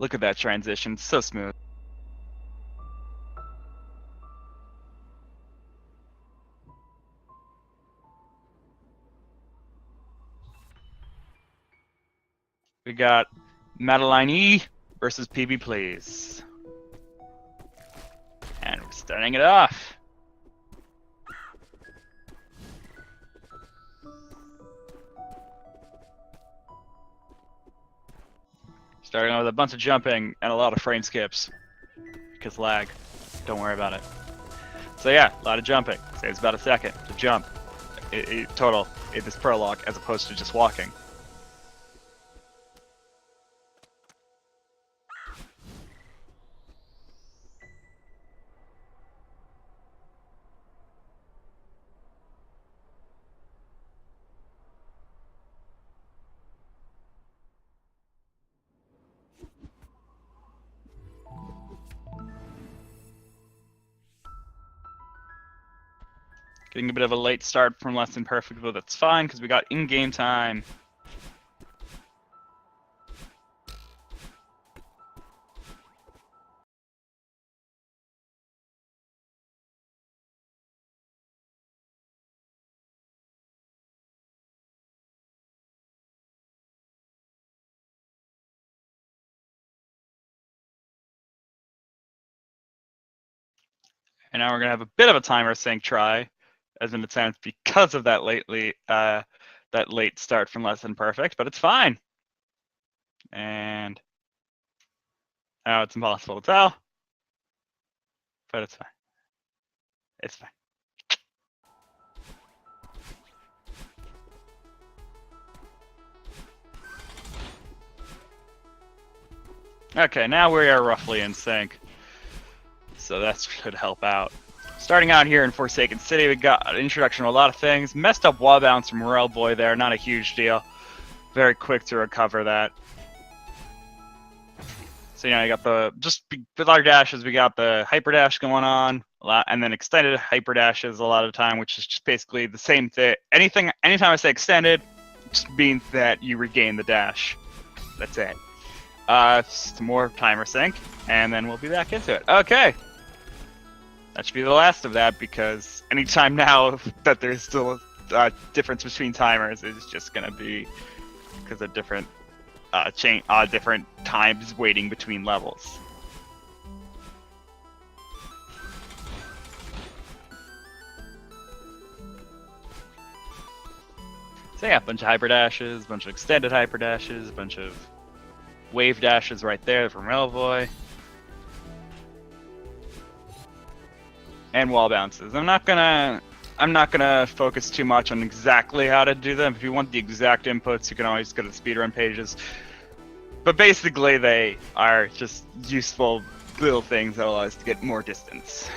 Look at that transition, so smooth. We got Madeline E versus PB Please. And we're starting it off. Starting with a bunch of jumping and a lot of frame skips. Because lag. Don't worry about it. So yeah, a lot of jumping. Saves about a second to jump. Total in this prologue as opposed to just walking. Getting a bit of a late start from Less Than Perfect, but that's fine because we got in-game time. And now we're gonna have a bit of a timer sync try, as an attempt because of that late start from Less Than Perfect, but it's fine. And now it's impossible to tell, but it's fine. It's fine. Okay, now we are roughly in sync, so that should help out. Starting out here in Forsaken City, we got an introduction to a lot of things. Messed up wall bounce from Relvoi there, not a huge deal. Very quick to recover that. So you got with our dashes, we got the hyper dash going on a lot, and then extended hyper dashes a lot of the time, which is just basically the same thing. Anytime I say extended, it just means that you regain the dash. That's it. Some more timer sync, and then we'll be back into it. Okay. That should be the last of that, because anytime now that there's still a difference between timers is just gonna be because of different different times waiting between levels. So yeah, a bunch of hyper dashes, a bunch of extended hyper dashes, a bunch of wave dashes right there from Relvoi. And wall bounces. I'm not gonna focus too much on exactly how to do them. If you want the exact inputs, you can always go to the speedrun pages. But basically, they are just useful little things that allow us to get more distance.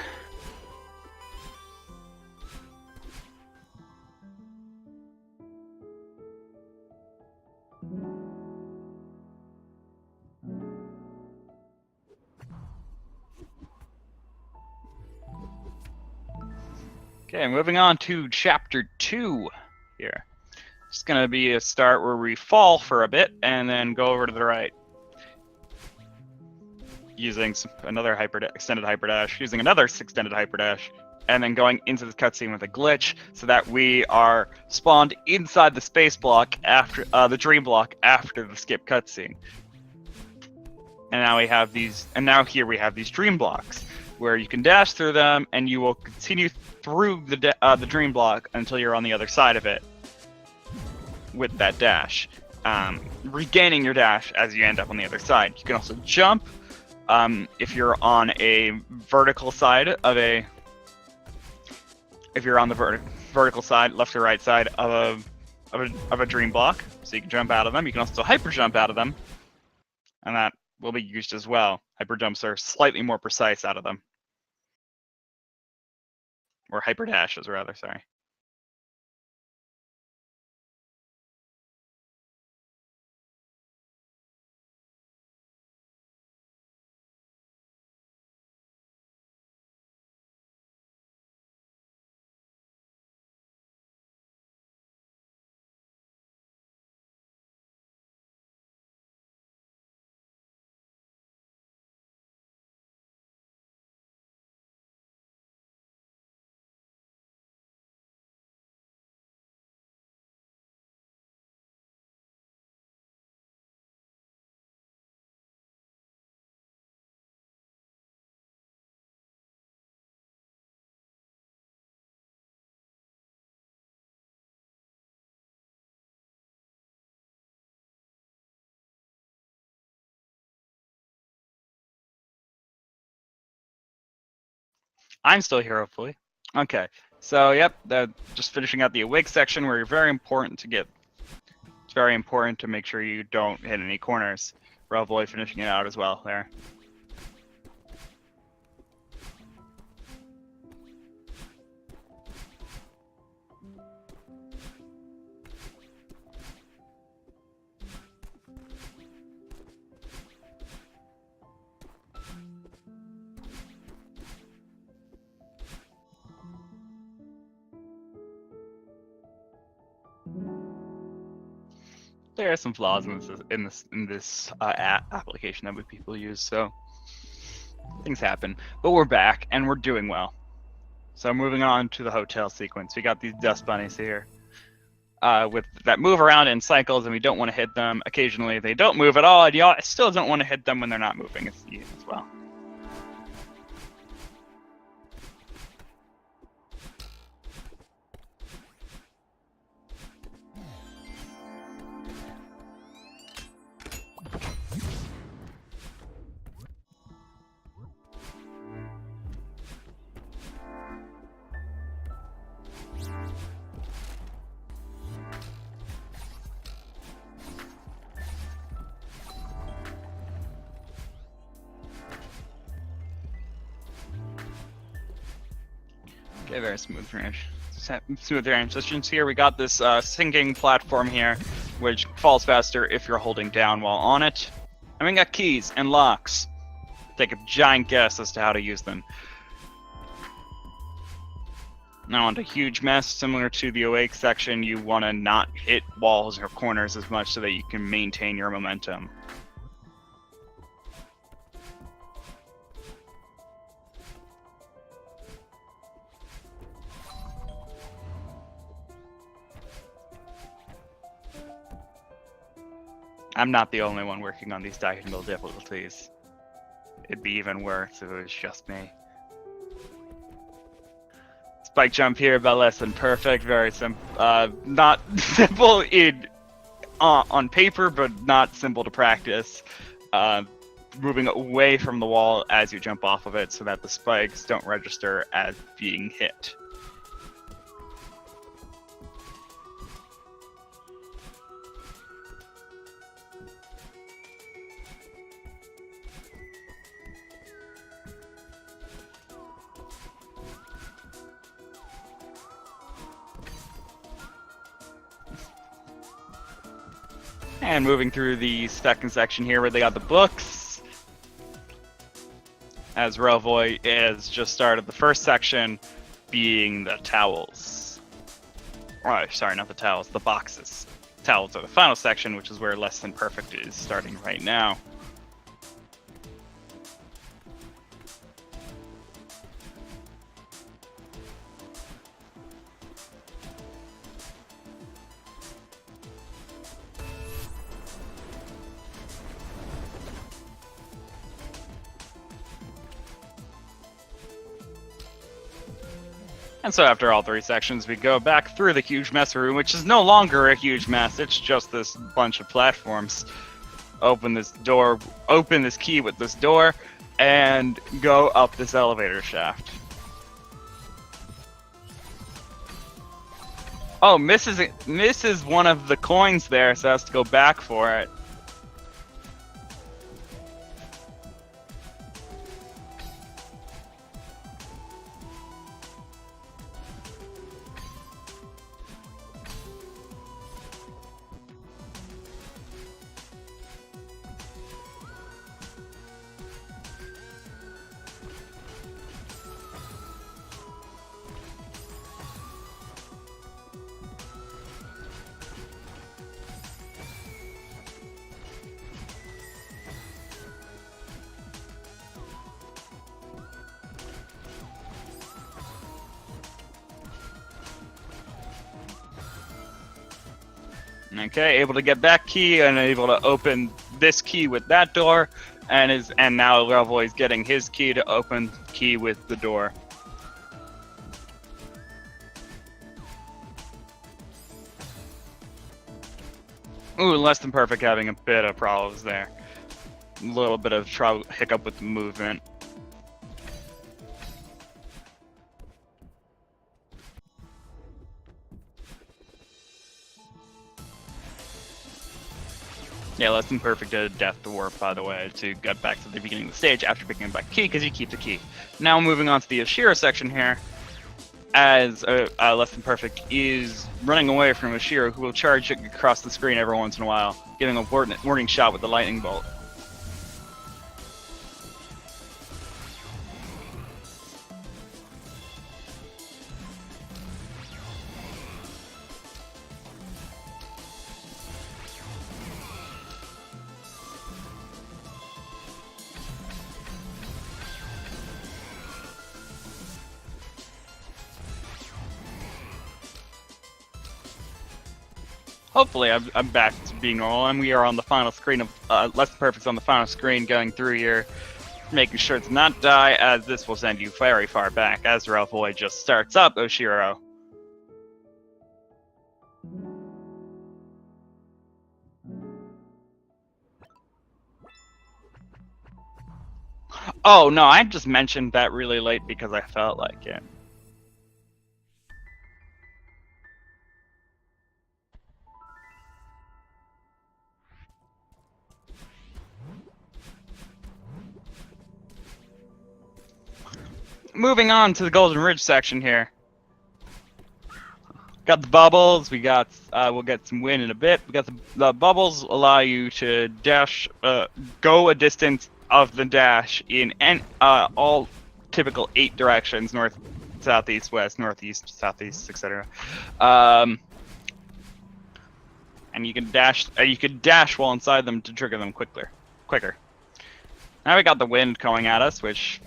Okay, moving on to Chapter 2 here. It's going to be a start where we fall for a bit and then go over to the right. Using another extended hyper dash, using another extended hyper dash, and then going into the cutscene with a glitch so that we are spawned inside the space block after the dream block after the skip cutscene. And now we have these, and now here we have these dream blocks where you can dash through them, and you will continue through the dream block until you're on the other side of it with that dash, regaining your dash as you end up on the other side. You can also jump if you're on a vertical side of a. If you're on the vertical side, left or right side of a dream block, so you can jump out of them. You can also hyper jump out of them, and that will be used as well. Hyper jumps are slightly more precise out of them. Or hyper dashes, rather, sorry. I'm still here, hopefully. Okay, so yep, just finishing out the awake section where you're very important to get. It's very important to make sure you don't hit any corners. Relvoi finishing it out as well there. There are some flaws in this application that people use, so things happen. But we're back and we're doing well. So moving on to the hotel sequence, we got these dust bunnies here, with that move around in cycles, and we don't want to hit them. Occasionally, they don't move at all, and you still don't want to hit them when they're not moving as well. Okay, very smooth transitions here. We got this sinking platform here, which falls faster if you're holding down while on it. And we got keys and locks. Take a giant guess as to how to use them. Now onto huge mess, similar to the awake section, you want to not hit walls or corners as much so that you can maintain your momentum. I'm not the only one working on these technical difficulties. It'd be even worse if it was just me. Spike jump here by less than perfect. Very simple. Not simple on paper, but not simple to practice. Moving away from the wall as you jump off of it so that the spikes don't register as being hit. And moving through the second section here where they got the books. As Relvoi has just started the first section being the towels. Oh, sorry, not the towels, the boxes. Towels are the final section, which is where Less Than Perfect is starting right now. And so after all three sections, we go back through the huge mess room, which is no longer a huge mess, it's just this bunch of platforms. Open this door, open this key with this door, and go up this elevator shaft. Oh, misses one of the coins there, so has to go back for it. Okay, able to get that key and able to open this key with that door, and now Relvoi is getting his key to open key with the door. Ooh, Less Than Perfect having a bit of problems there. A little bit of hiccup with the movement. Yeah, less than perfect did death the warp, by the way, to get back to the beginning of the stage after picking back key, because you keep the key. Now moving on to the Ashira section here, as less than perfect is running away from Ashira, who will charge across the screen every once in a while, giving a warning shot with the lightning bolt. Hopefully, I'm back to being normal, and we are on the final screen of Less Than Perfect's on the final screen, going through here, making sure to not die, as this will send you very far back, as Relvoi just starts up Oshiro. Oh, no, I just mentioned that really late because I felt like it. Moving on to the Golden Ridge section here. Got the bubbles. We got. We'll get some wind in a bit. We got the bubbles allow you to dash, go a distance of the dash in all typical 8 directions: north, south, east, west, northeast, southeast, etc. And you can dash. You can dash while inside them to trigger them quicker. Now we got the wind coming at us, which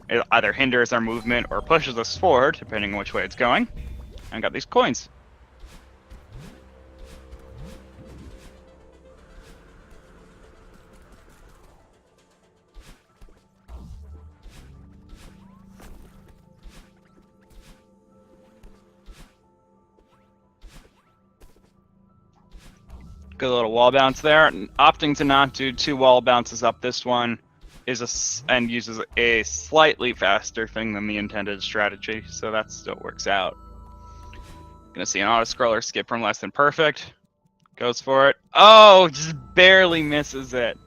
it either hinders our movement or pushes us forward, depending on which way it's going. And got these coins. Good little wall bounce there. Opting to not do 2 wall bounces up this one and uses a slightly faster thing than the intended strategy, so that still works out. Gonna see an auto-scroller skip from Less Than Perfect. Goes for it. Oh, just barely misses it.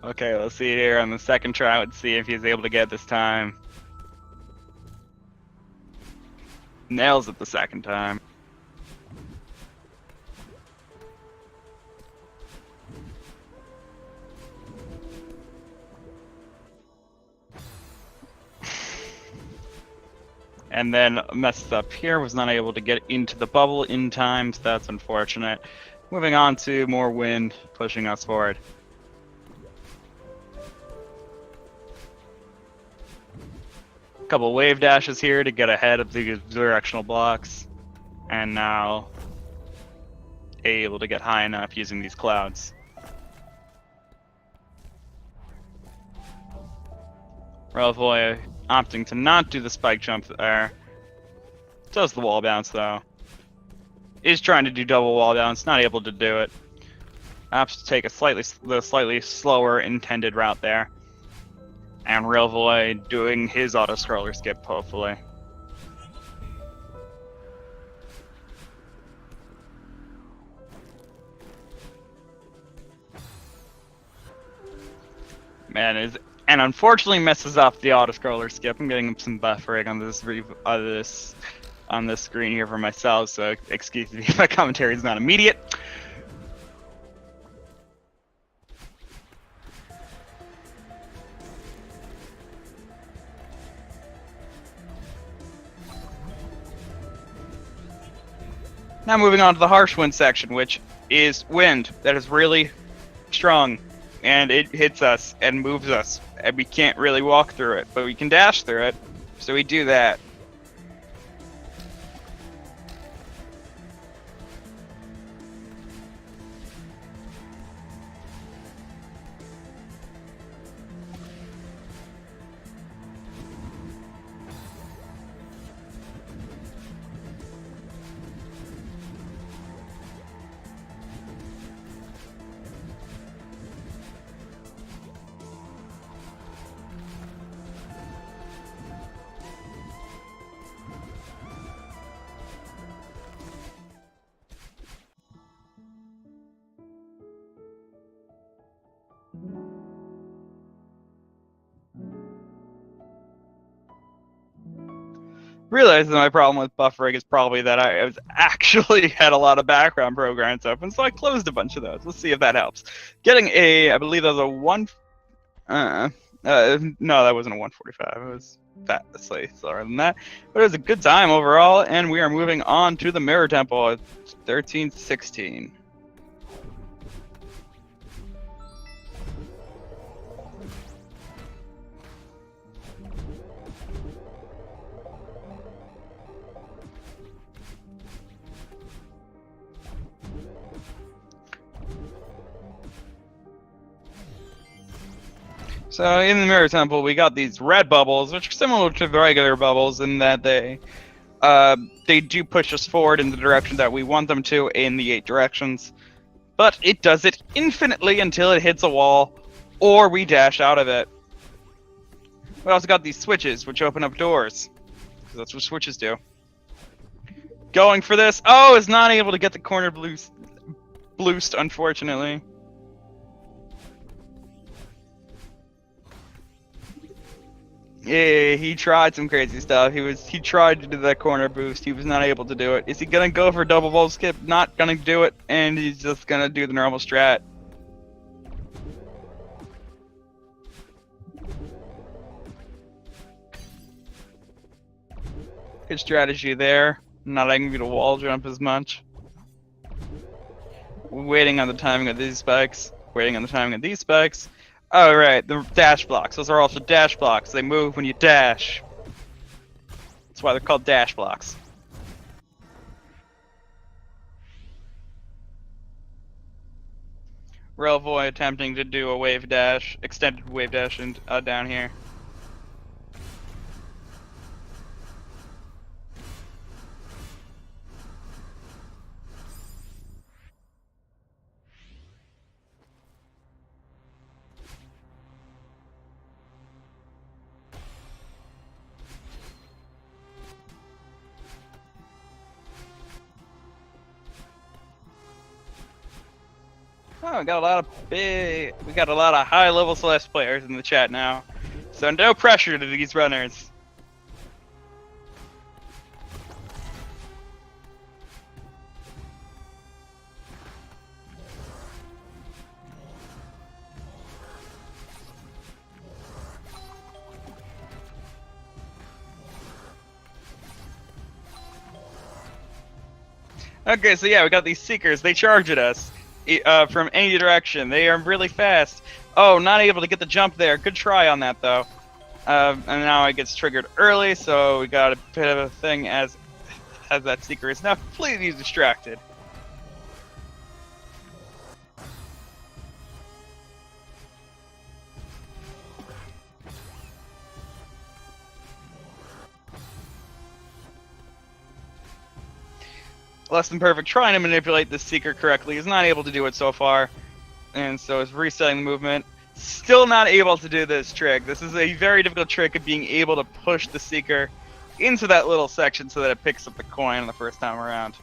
Okay, let's see here on the second try. Let's see if he's able to get it this time. Nails it the second time. And then messes up here, was not able to get into the bubble in time, so that's unfortunate. Moving on to more wind, pushing us forward. Couple wave dashes here to get ahead of the directional blocks, and now able to get high enough using these clouds. Relvoi opting to not do the spike jump there. Does the wall bounce though. Is trying to do double wall bounce, not able to do it. Opts to take the slightly slower intended route there. And Relvoi doing his auto-scroller skip, hopefully. And unfortunately messes up the auto-scroller skip. I'm getting some buffering on this screen here for myself, so excuse me if my commentary is not immediate. Now moving on to the harsh wind section, which is wind that is really strong, and it hits us and moves us, and we can't really walk through it, but we can dash through it, so we do that. realized that my problem with buffering is probably that I was actually had a lot of background programs open, so I closed a bunch of those. Let's see if that helps. Getting I believe that was a one. No, that wasn't a 145. It was slightly slower than that. But it was a good time overall, and we are moving on to the Mirror Temple at 1316. So in the Mirror Temple, we got these red bubbles, which are similar to the regular bubbles in that they do push us forward in the direction that we want them to in the 8 directions. But it does it infinitely until it hits a wall, or we dash out of it. We also got these switches, which open up doors, because that's what switches do. Going for this, oh, is not able to get the corner boost, unfortunately. Yeah, he tried some crazy stuff. He tried to do that corner boost. He was not able to do it. Is he gonna go for double ball skip? Not gonna do it, and he's just gonna do the normal strat. Good strategy there. Not letting me to wall jump as much. Waiting on the timing of these spikes. Waiting on the timing of these spikes. Oh, right, the dash blocks. Those are also dash blocks. They move when you dash. That's why they're called dash blocks. Relvoi attempting to do a wave dash, extended wave dash down here. Oh, we got a lot of high-level Celeste players in the chat now, so no pressure to these runners. Okay, so yeah, we got these Seekers. They charge at us. From any direction. They are really fast. Oh, not able to get the jump there. Good try on that, though. And now it gets triggered early, so we got a bit of a thing as that Seeker is now completely distracted. Less than perfect trying to manipulate the Seeker correctly is not able to do it so far, and so is resetting the movement. Still not able to do this trick. This is a very difficult trick of being able to push the Seeker into that little section so that it picks up the coin the first time around.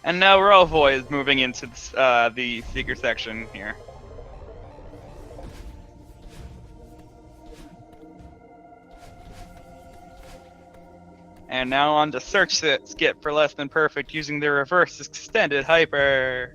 And now Relvoi is moving into the Seeker section here. And now on to search skip for less than perfect using the reverse extended hyper.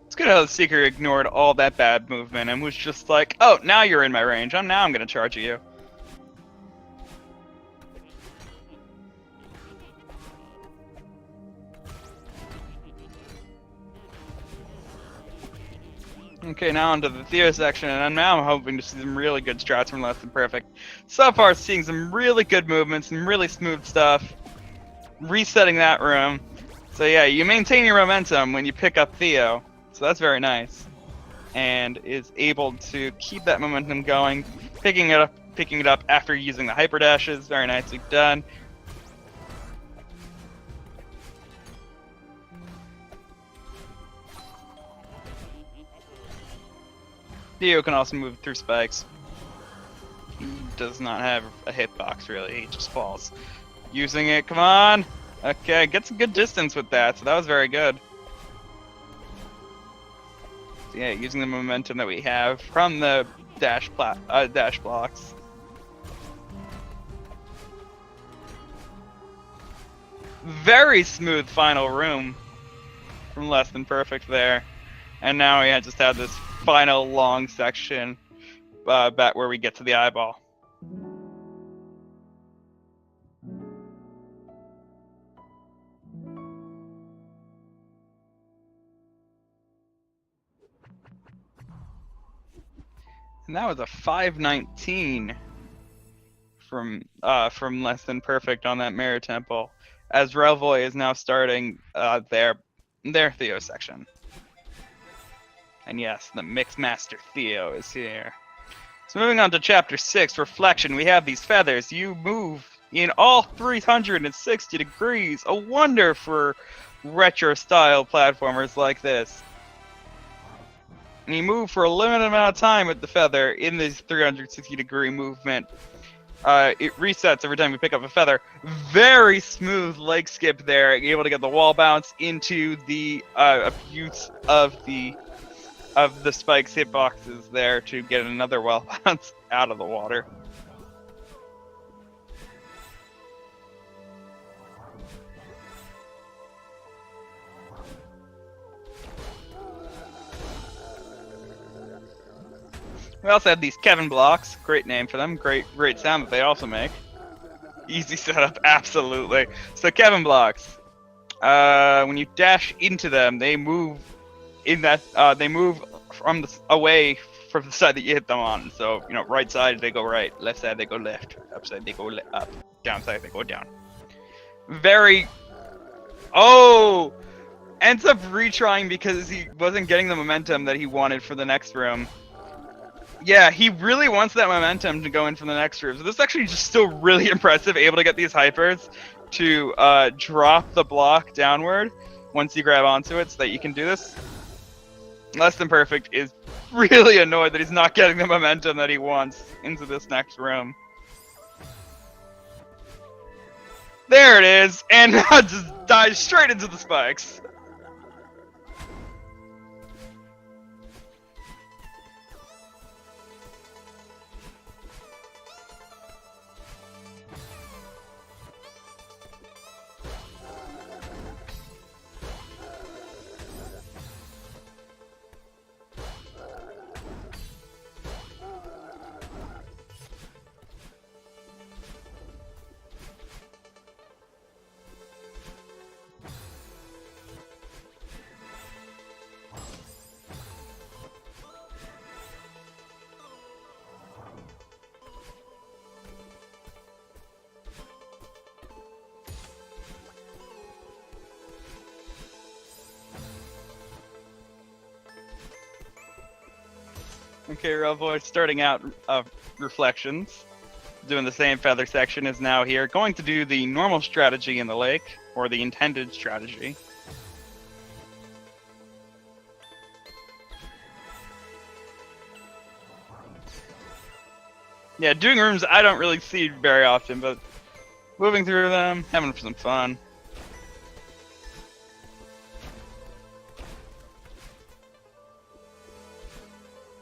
It's good how the Seeker ignored all that bad movement and was just like, oh, now you're in my range. Now I'm going to charge at you. Okay, now onto the Theo section, and now I'm hoping to see some really good strats from Less Than Perfect. So far, seeing some really good movements, some really smooth stuff. Resetting that room. So yeah, you maintain your momentum when you pick up Theo. So that's very nice. And is able to keep that momentum going. Picking it up after using the hyper dashes. Very nicely done. Theo can also move through spikes. He does not have a hitbox, really. He just falls. Using it, come on! Okay, gets a good distance with that, so that was very good. So yeah, using the momentum that we have from the dash blocks. Very smooth final room from Less Than Perfect there. And now we just have this final long section back where we get to the eyeball. And that was a 519 from Less Than Perfect on that Mirror Temple, as Relvoi is now starting their Theo section. And yes, the Mixmaster Theo is here. So moving on to Chapter 6, Reflection, we have these feathers. You move in all 360 degrees, a wonder for retro-style platformers like this. And you move for a limited amount of time with the feather in this 360-degree movement. It resets every time you pick up a feather. Very smooth leg skip there, able to get the wall bounce into the abuse of the spikes hitboxes there to get another wall bounce out of the water. We also have these Kevin blocks. Great name for them. Great sound that they also make. Easy setup, absolutely. So Kevin blocks. When you dash into them, they move in that. They move from away from the side that you hit them on. So right side they go right, left side they go left, up side they go up, down side they go down. Very. Oh, ends up retrying because he wasn't getting the momentum that he wanted for the next room. Yeah, he really wants that momentum to go in for the next room. So this is actually just still really impressive, able to get these hypers to drop the block downward once you grab onto it so that you can do this. Less Than Perfect is really annoyed that he's not getting the momentum that he wants into this next room. There it is, and just dives straight into the spikes. Okay, Relvoi starting out Reflections, doing the same feather section, is now here. Going to do the normal strategy in the lake, or the intended strategy. Yeah, doing rooms I don't really see very often, but moving through them, having some fun.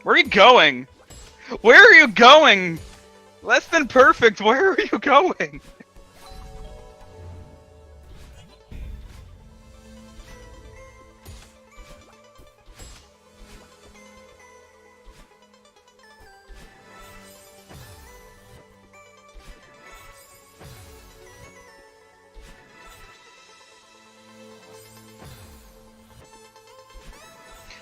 Where are you going? Where are you going? Less Than Perfect, where are you going?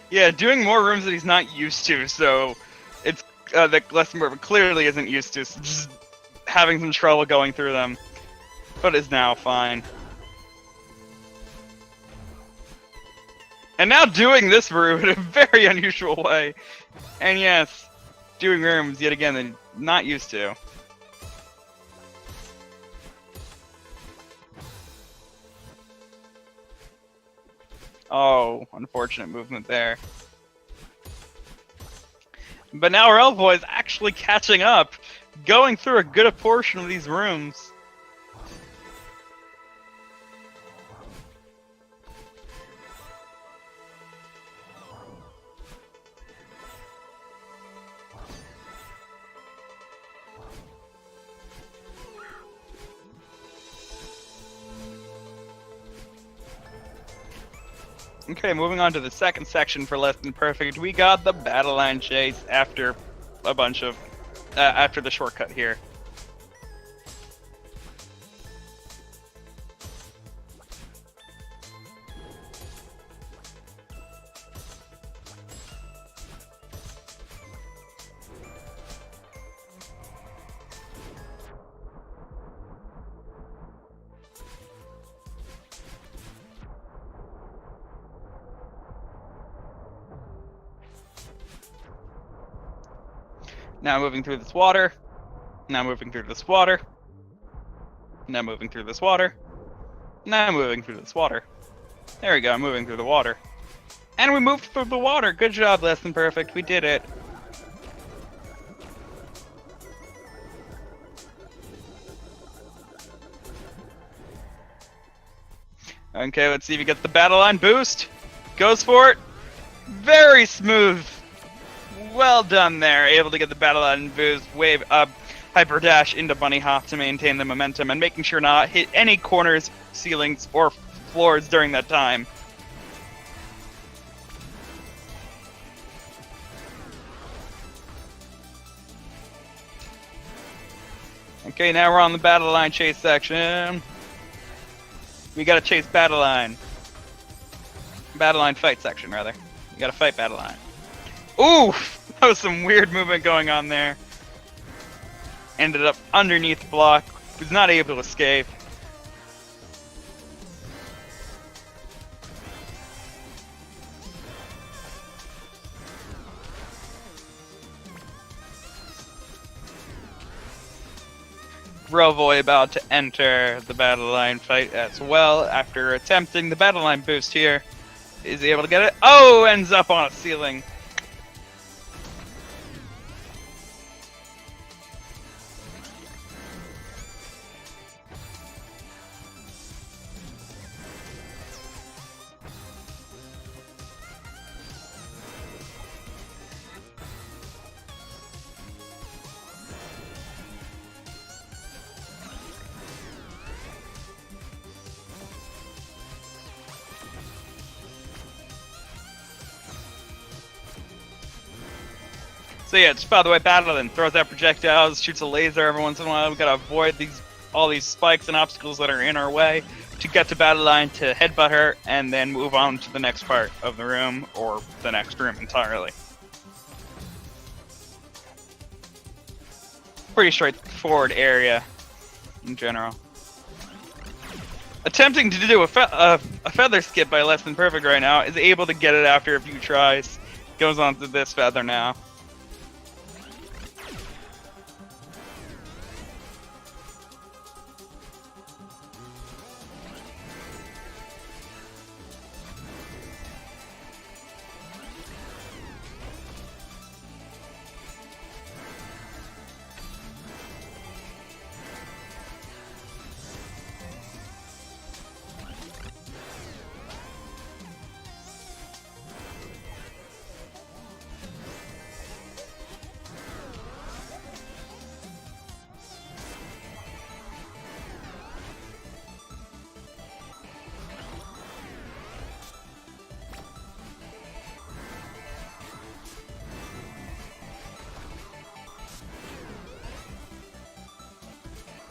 Yeah, doing more rooms that he's not used to, so it's that Less Than Perfect clearly isn't used to, so just having some trouble going through them, but is now fine. And now doing this room in a very unusual way. And yes, doing rooms yet again not used to. Oh, unfortunate movement there. But now Relvoi is actually catching up, going through a good portion of these rooms. Okay, moving on to the second section for Less Than Perfect. We got the battle line chase after a bunch of after the shortcut here. Now moving through this water. Now moving through this water. Now moving through this water. Now moving through this water. There we go, moving through the water. And we moved through the water. Good job, Less Than Perfect. We did it. Okay, let's see if he gets the battle line boost. Goes for it. Very smooth. Well done there. Able to get the battle line boost, wave up, hyper dash into bunny hop to maintain the momentum, and making sure not hit any corners, ceilings, or floors during that time. Okay, now we're on the battle line chase section. We gotta chase battle line. Battle line fight section, rather. You gotta fight battle line. Oof! That was some weird movement going on there. Ended up underneath the block. Was not able to escape. Relvoi about to enter the battle line fight as well after attempting the battle line boost here. Is he able to get it? Oh, ends up on a ceiling. So yeah, just by the way, Battlein throws out projectiles, shoots a laser every once in a while. We gotta avoid all these spikes and obstacles that are in our way to get to Battlein to headbutt her, and then move on to the next part of the room, or the next room entirely. Pretty straightforward area in general. Attempting to do a feather skip by Less Than Perfect right now, is able to get it after a few tries. Goes on to this feather now.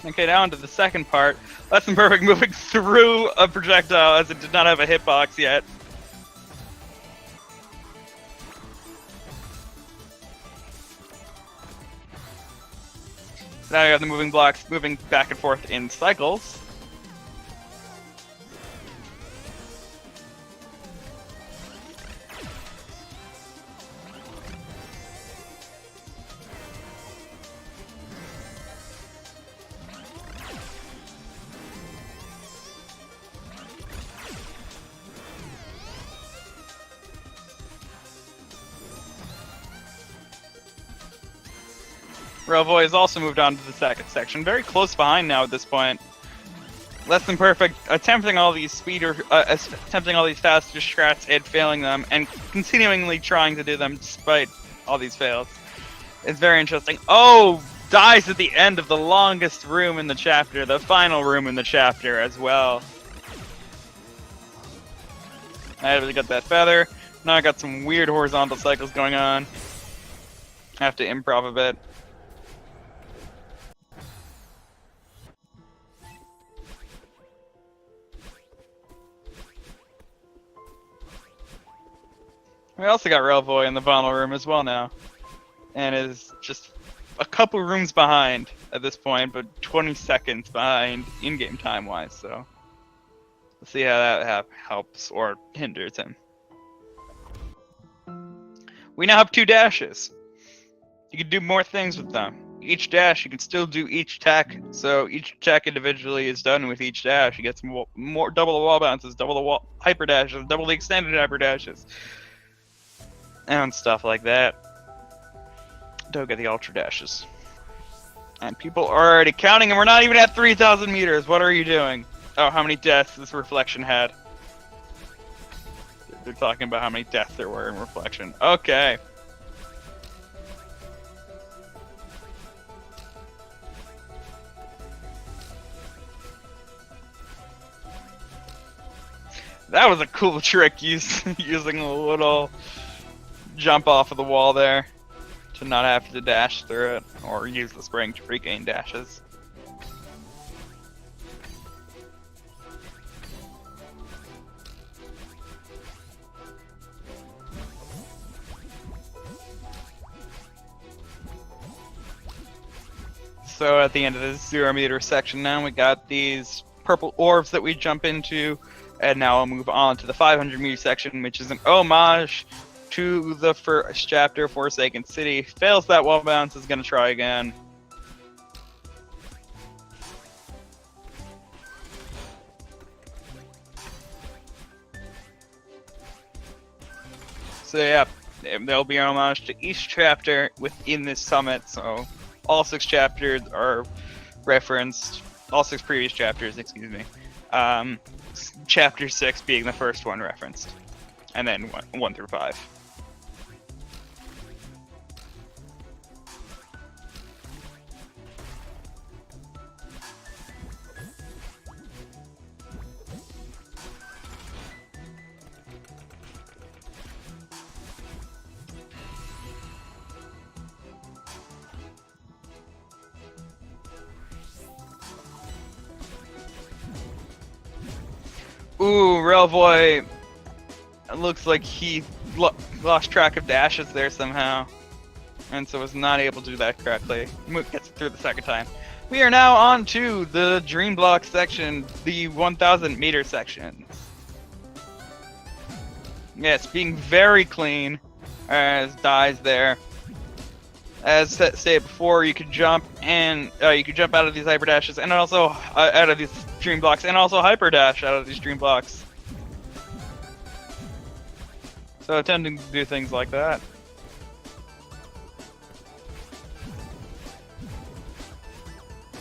Okay, now onto the second part. Less Than Perfect moving through a projectile as it did not have a hitbox yet. Now you have the moving blocks moving back and forth in cycles. Relvoi has also moved on to the second section, very close behind now at this point. Less than perfect, attempting all these attempting all these faster strats and failing them, and continually trying to do them despite all these fails. It's very interesting. Oh, dies at the end of the longest room in the chapter, the final room in the chapter as well. I really got that feather. Now I got some weird horizontal cycles going on. I have to improv a bit. We also got Relvoi in the final room as well now. And is just a couple rooms behind at this point, but 20 seconds behind in-game time-wise, so... Let's see how that helps or hinders him. We now have 2 dashes. You can do more things with them. Each dash, you can still do each attack, so each attack individually is done with each dash. You get some more double the wall bounces, double the wall hyper dashes, double the extended hyper dashes, and stuff like that. Don't get the ultra dashes. And people are already counting, and we're not even at 3,000 meters. What are you doing? Oh, how many deaths this reflection had. They're talking about how many deaths there were in reflection. Okay. That was a cool trick using a little jump off of the wall there to not have to dash through it or use the spring to regain dashes. So at the end of this 0 meter section now, we got these purple orbs that we jump into, and now I'll move on to the 500 meter section, which is an homage to the first chapter, Forsaken City. Fails that wall bounce, is going to try again. So yeah, there'll be an homage to each chapter within this summit, so all 6 chapters are referenced, all 6 previous chapters, excuse me. Chapter 6 being the first one referenced, and then 1 through 5. Ooh, Relvoi. It looks like he lost track of dashes there somehow, and so was not able to do that correctly. Gets it through the second time. We are now on to the Dream Block section, the 1,000 meter section. Yes, being very clean as dies there. As stated before, you could jump and you could jump out of these hyper dashes, and also out of these dream blocks, and also hyper dash out of these dream blocks. So attempting to do things like that.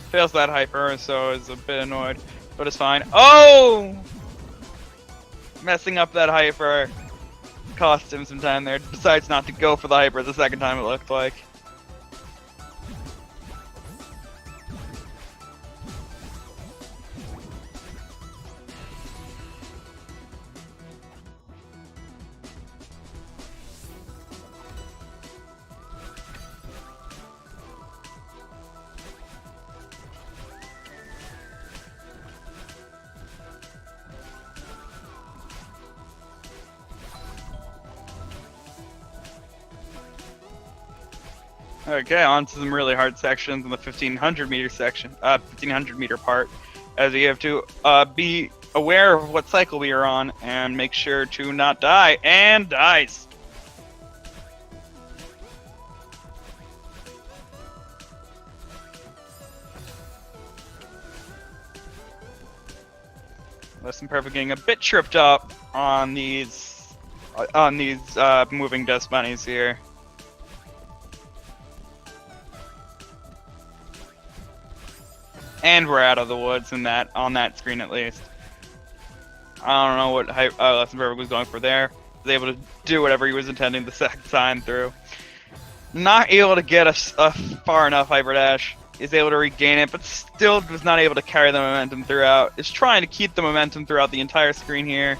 Fails that hyper, so is a bit annoyed, but it's fine. Oh! Messing up that hyper cost him some time there. Decides not to go for the hyper the second time, it looked like. Okay, on to some really hard sections in the 1,500 meter section, 1,500 meter part, as you have to be aware of what cycle we are on and make sure to not die, and dies. Less than perfect, getting a bit tripped up on these moving dust bunnies here. And we're out of the woods on that screen at least. I don't know what Less Than Perfect was going for there. Was able to do whatever he was intending the second time through. Not able to get a far enough hyper dash. Is able to regain it, but still was not able to carry the momentum throughout. Is trying to keep the momentum throughout the entire screen here.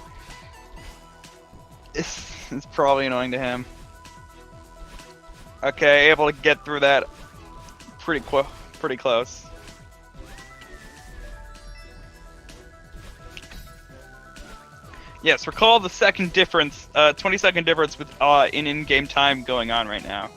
It's probably annoying to him. Okay, able to get through that pretty close. Yes, recall the second difference, 20-second difference with in-game time going on right now.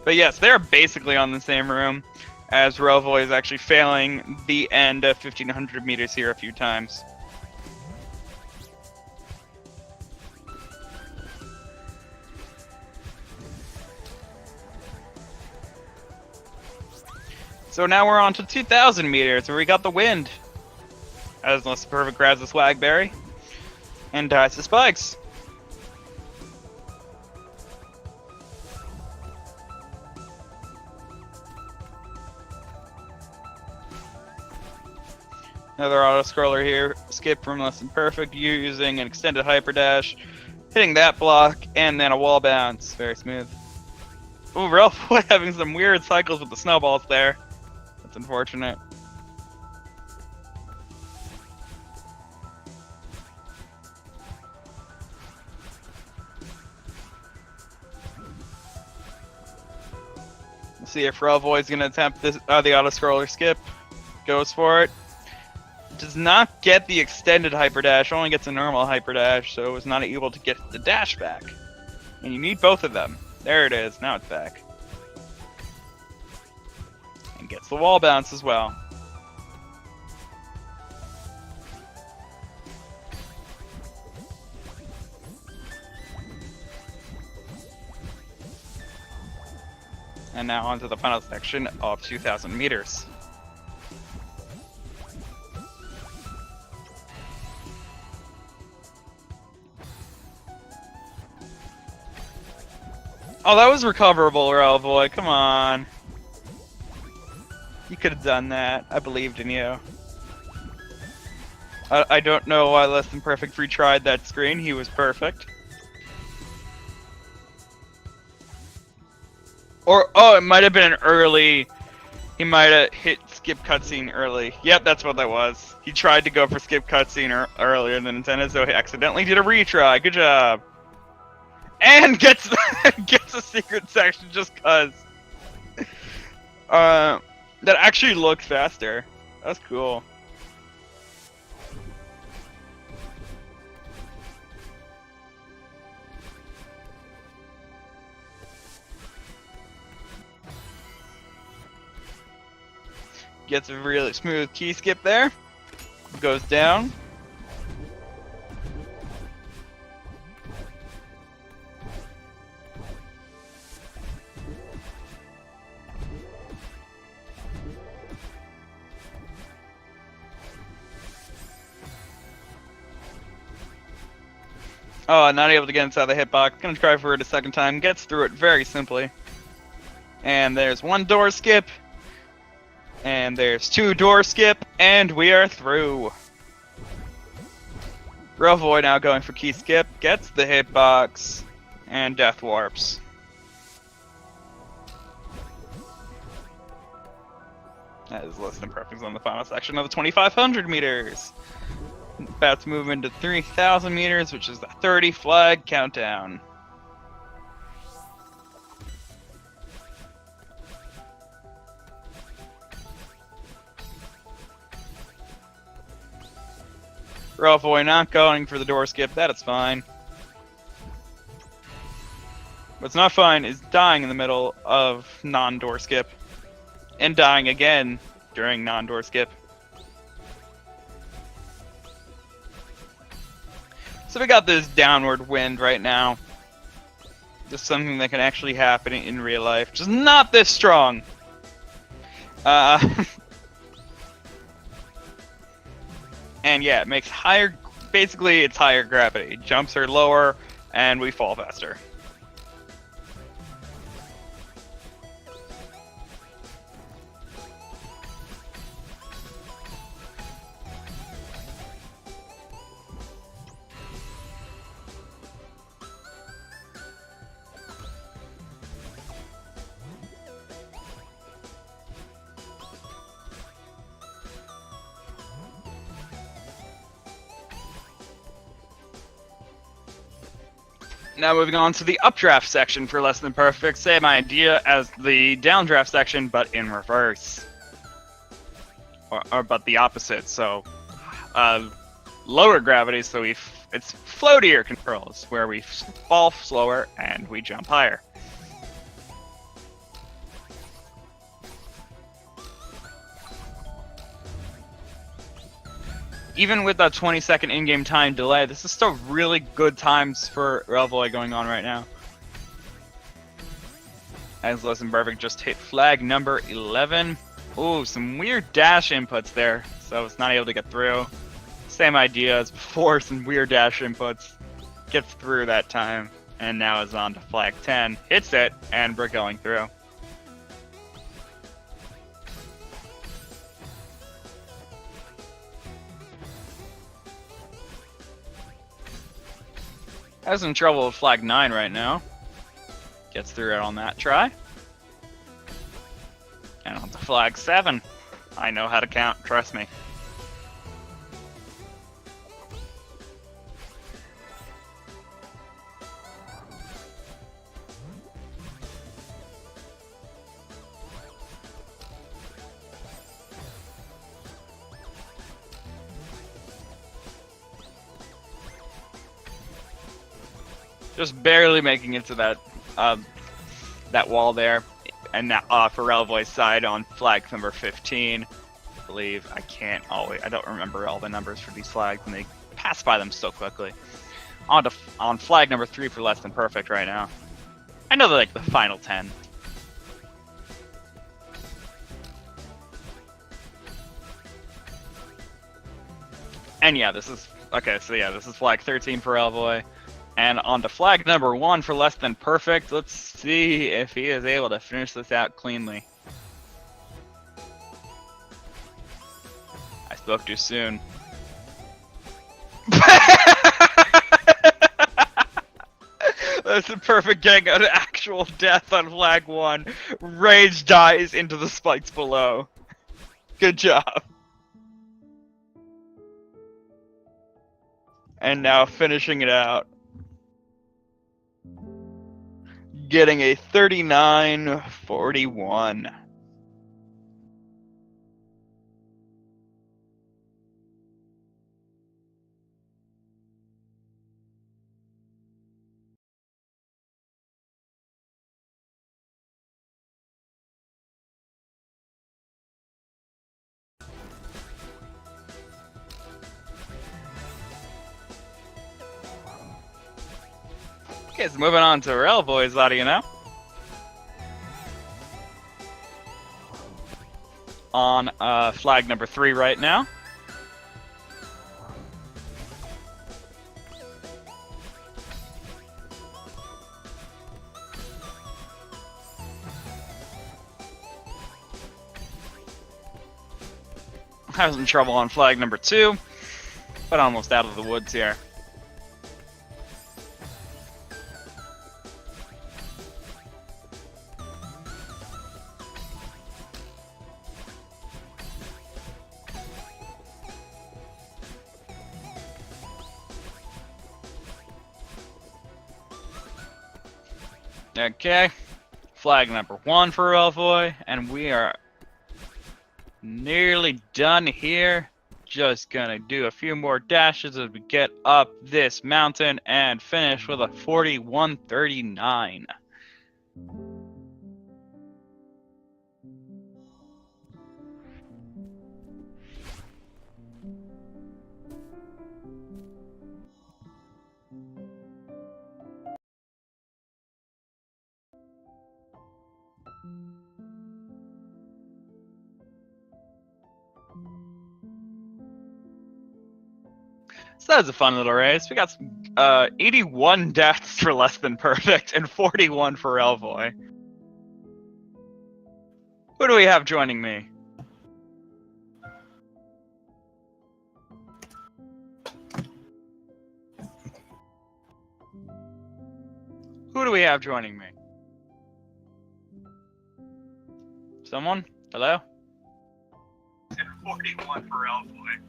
But yes, they're basically on the same room, as Relvoi is actually failing the end of 1500 meters here a few times. So now we're on to 2000 meters, where we got the wind. As Less Than Perfect grabs the swagberry and dies to spikes. Another auto-scroller here, skip from Less Than Perfect, using an extended hyper dash, hitting that block, and then a wall bounce. Very smooth. Ooh, Relvoi having some weird cycles with the snowballs there. That's unfortunate. Let's see if Relvoi is going to attempt this, the auto-scroller skip. Goes for it. Does not get the extended hyper dash, only gets a normal hyper dash, so is not able to get the dash back. And you need both of them. There it is, now it's back. And gets the wall bounce as well. And now onto the final section of 2000 meters. Oh, that was recoverable, Relvoi. Come on. You could have done that. I believed in you. I don't know why Less Than Perfect retried that screen. He was perfect. Or, oh, it might have been an early... He might have hit skip cutscene early. Yep, that's what that was. He tried to go for skip cutscene earlier than intended, so he accidentally did a retry. Good job. And gets a secret section just cause. That actually looked faster. That's cool. Gets a really smooth key skip there. Goes down. Oh, not able to get inside the hitbox. Gonna try for it a second time. Gets through it very simply. And there's one door skip. And there's two door skip. And we are through. Relvoi now going for key skip. Gets the hitbox. And death warps. That is Less Than Perfect on the final section of the 2500 meters. About to move into 3000 meters, which is the 30 flag countdown. Relvoi not going for the door skip, that is fine. What's not fine is dying in the middle of non-door skip. And dying again during non-door skip. So we got this downward wind right now. Just something that can actually happen in real life. Just not this strong. And yeah, it makes higher, basically it's higher gravity. Jumps are lower, and we fall faster. Now moving on to the updraft section for Less Than Perfect. Same idea as the downdraft section, but in reverse. Or but the opposite, so lower gravity, so it's floatier controls, where we fall slower and we jump higher. Even with that 20-second in-game time delay, this is still really good times for Relvoi going on right now. As Less Than Perfect just hit flag number 11. Ooh, some weird dash inputs there, so it's not able to get through. Same idea as before, some weird dash inputs. Gets through that time, and now is on to flag 10. Hits it, and we're going through. Has some trouble with flag 9 right now. Gets through it on that try. And on to flag 7. I know how to count, trust me. Just barely making it to that that wall there. And now for Relvoi's side on flag number 15, I believe. I don't remember all the numbers for these flags, and they pass by them so quickly. On flag number 3 for Less Than Perfect right now. I know they're like the final 10. And yeah, this is okay. So yeah, this is flag 13 for Relvoi. And on to flag number 1 for Less Than Perfect. Let's see if he is able to finish this out cleanly. I spoke too soon. Less Than Perfect getting an actual death on flag 1. Rage dies into the spikes below. Good job. And now finishing it out. Getting a 39-41. Okay, so moving on to Relvoi's audio now. On flag number 3 right now. Having trouble on flag number 2, but almost out of the woods here. Okay, flag number 1 for Relvoi, and we are nearly done here. Just gonna do a few more dashes as we get up this mountain and finish with a 41-39. So that was a fun little race. We got some, 81 deaths for Less Than Perfect and 41 for Relvoi. Who do we have joining me? Who do we have joining me? Someone? Hello? 41 for Relvoi.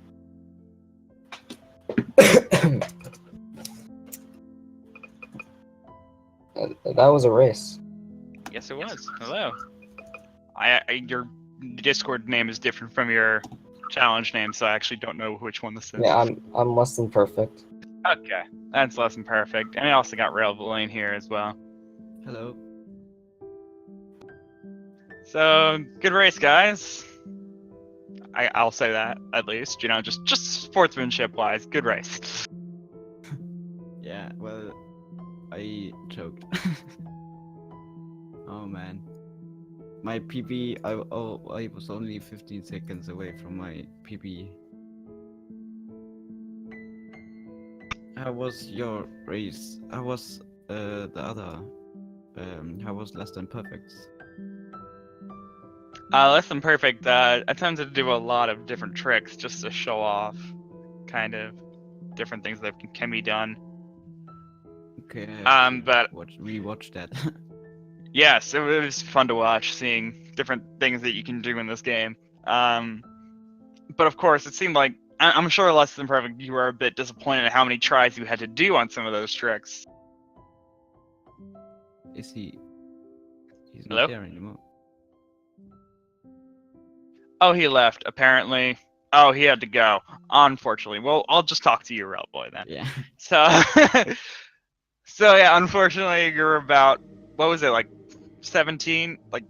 That was a race. Yes, it was. Hello. Your Discord name is different from your challenge name, so I actually don't know which one this is. Yeah, I'm less than perfect. Okay, that's Less Than Perfect. And I also got Relvoi in here as well. Hello. So, good race, guys. I'll say that, at least. You know, just sportsmanship-wise, good race. Yeah, well, I choked. Oh man. My PB, I was only 15 seconds away from my PB. How was your race? How was the other? How was Less Than Perfect? Less Than Perfect attempted to do a lot of different tricks just to show off, kind of, different things that can be done. Okay. But rewatch that. yes, it was fun to watch, seeing different things that you can do in this game. But of course, it seemed like, I'm sure Less Than Perfect, you were a bit disappointed at how many tries you had to do on some of those tricks. Is he? He's Hello? not there anymore. Oh, he left, apparently. Oh, he had to go, unfortunately. Well, I'll just talk to you, Relvoi, then. Yeah. So, so yeah, unfortunately, you're about, what was it, like 17? Like,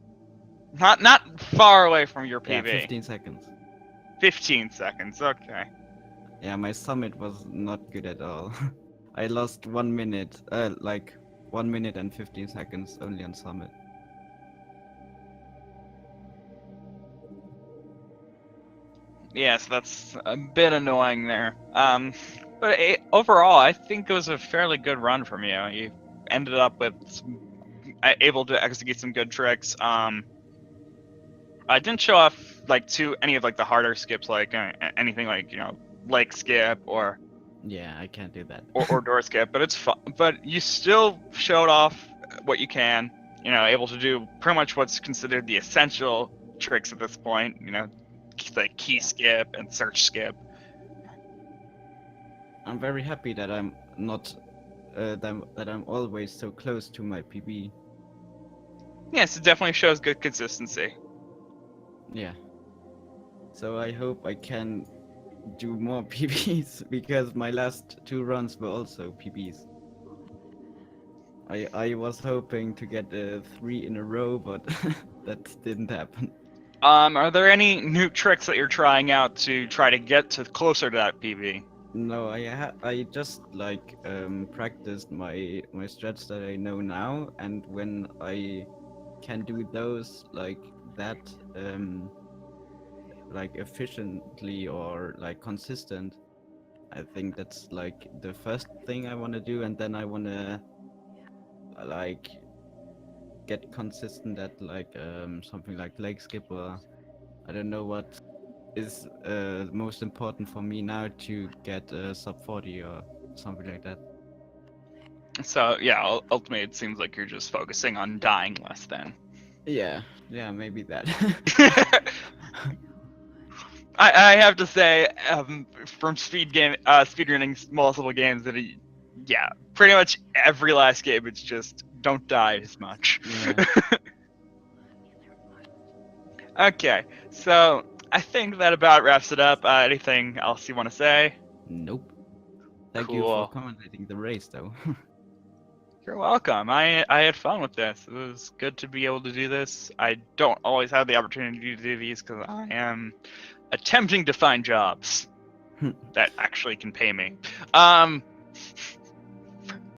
not far away from your Yeah, PB. 15 seconds. 15 seconds, okay. Yeah, my summit was not good at all. I lost 1 minute, like 1 minute and 15 seconds only on summit. Yes, that's a bit annoying there. But overall, I think it was a fairly good run from you. You ended up with able to execute some good tricks. I didn't show off like any of like the harder skips, like anything like leg skip or Yeah, I can't do that. or door skip, but it's fun. But you still showed off what you can. Able to do pretty much what's considered the essential tricks at this point. Like key skip and search skip. I'm very happy that I'm not that I'm always so close to my PB. Yes, it definitely shows good consistency. Yeah. So I hope I can do more PBs because my last 2 runs were also PBs. I was hoping to get 3 in a row, but that didn't happen. Are there any new tricks that you're trying out to try to get to closer to that PB? No, I just like practiced my strats that I know now, and when I can do those like that like efficiently or like consistent, I think that's like the first thing I want to do, and then I want to like get consistent at like something like leg skip, or I don't know what is most important for me now to get sub 40 or something like that. So yeah, ultimately it seems like you're just focusing on dying less then. Yeah, maybe that. I have to say, from speedrunning multiple games, that yeah, pretty much every last game it's just don't die as much. Yeah. Okay, so I think that about wraps it up. Anything else you want to say? Nope. Thank you Cool. for commentating the race, though. You're welcome. I had fun with this. It was good to be able to do this. I don't always have the opportunity to do these because I am attempting to find jobs that actually can pay me.